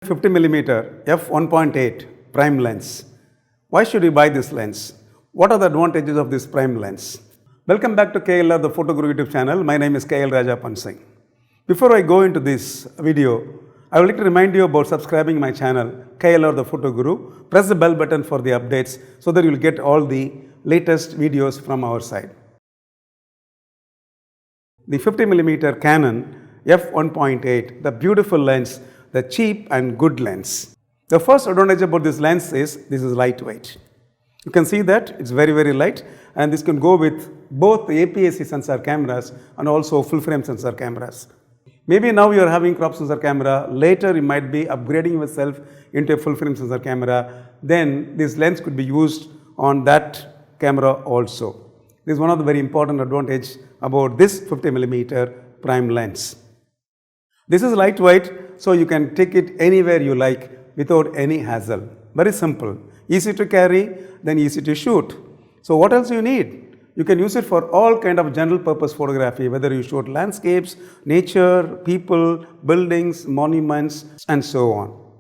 50mm f1.8 prime lens. Why should you buy this lens? What are the advantages of this prime lens? Welcome back to KLR, the Photo Guru YouTube channel. My name is KL Rajapan Singh. Before I go into this video, I would like to remind you about subscribing my channel, KLR, the Photo Guru. Press the bell button for the updates so that you will get all the latest videos from our side. The 50mm Canon f1.8, the beautiful lens, the cheap and good lens. The first advantage about this lens is this is lightweight. You can see that it's very light, and this can go with both the APSC sensor cameras and also full frame sensor cameras. Maybe now you are having crop sensor camera, later you might be upgrading yourself into a full frame sensor camera, then this lens could be used on that camera also. This is one of the very important advantage about this 50mm prime lens. This is lightweight, so you can take it anywhere you like without any hassle. Very simple, easy to carry, then easy to shoot. So what else you need? You can use it for all kind of general purpose photography, whether you shoot landscapes, nature, people, buildings, monuments, and so on.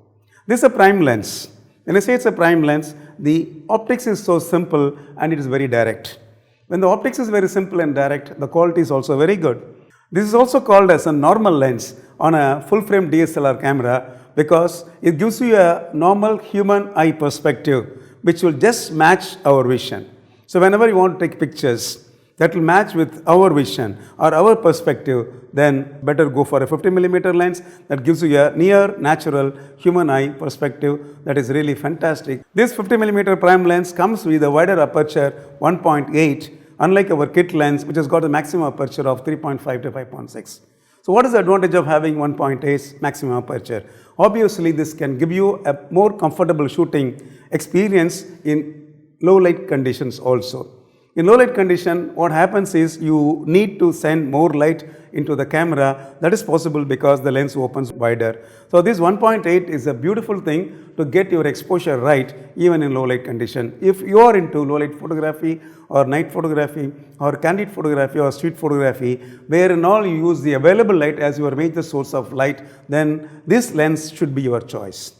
This is a prime lens. When I say it's a prime lens, the optics is so simple and it is very direct. When the optics is very simple and direct, the quality is also very good. This is also called as a normal lens on a full frame DSLR camera because it gives you a normal human eye perspective which will just match our vision. So whenever you want to take pictures that will match with our vision or our perspective, then better go for a 50mm lens that gives you a near natural human eye perspective that is really fantastic. This 50mm prime lens comes with a wider aperture 1.8, unlike our kit lens which has got a maximum aperture of 3.5 to 5.6. So what is the advantage of having 1.8 maximum aperture? Obviously this can give you a more comfortable shooting experience in low light conditions also. In low light condition, what happens is you need to send more light into the camera. That is possible because the lens opens wider. So this 1.8 is a beautiful thing to get your exposure right even in low light condition. If you are into low light photography or night photography or candid photography or street photography, where in all you use the available light as your major source of light, then this lens should be your choice.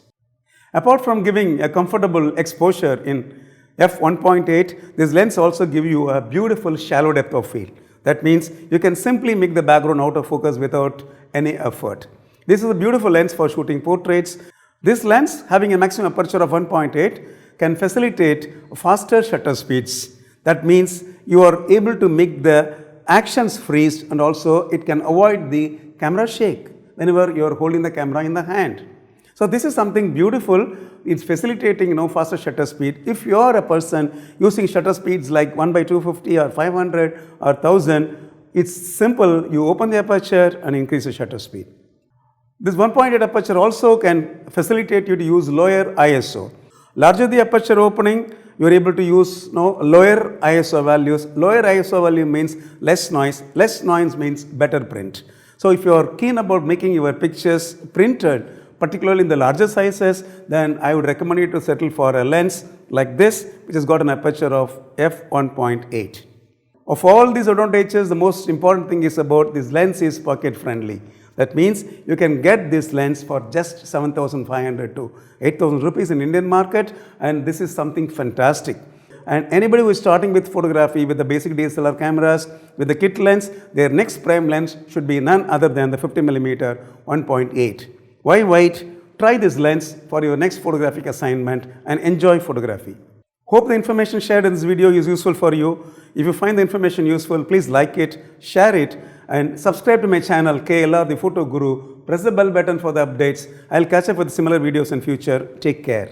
Apart from giving a comfortable exposure in f1.8, this lens also gives you a beautiful shallow depth of field. That means you can simply make the background out of focus without any effort. This is a beautiful lens for shooting portraits. This lens, having a maximum aperture of 1.8, can facilitate faster shutter speeds. That means you are able to make the actions freeze, and also it can avoid the camera shake whenever you are holding the camera in the hand. So this is something beautiful. It's facilitating faster shutter speed. If you are a person using shutter speeds like 1/250 or 500 or 1000, it's simple. You open the aperture and increase the shutter speed. This 1.8 aperture also can facilitate you to use lower ISO. Larger the aperture opening, you are able to use lower ISO values. Lower ISO value means less noise. Less noise means better print. So if you are keen about making your pictures printed, particularly in the larger sizes, then I would recommend you to settle for a lens like this, which has got an aperture of f1.8. Of all these advantages, the most important thing is about this lens is pocket friendly. That means you can get this lens for just 7,500 to 8,000 rupees in Indian market, and this is something fantastic. And anybody who is starting with photography with the basic DSLR cameras, with the kit lens, their next prime lens should be none other than the 50mm 1.8. Why wait? Try this lens for your next photographic assignment and enjoy photography. Hope the information shared in this video is useful for you. If you find the information useful, please like it, share it, and subscribe to my channel KLR, the Photo Guru. Press the bell button for the updates. I'll catch up with similar videos in future. Take care.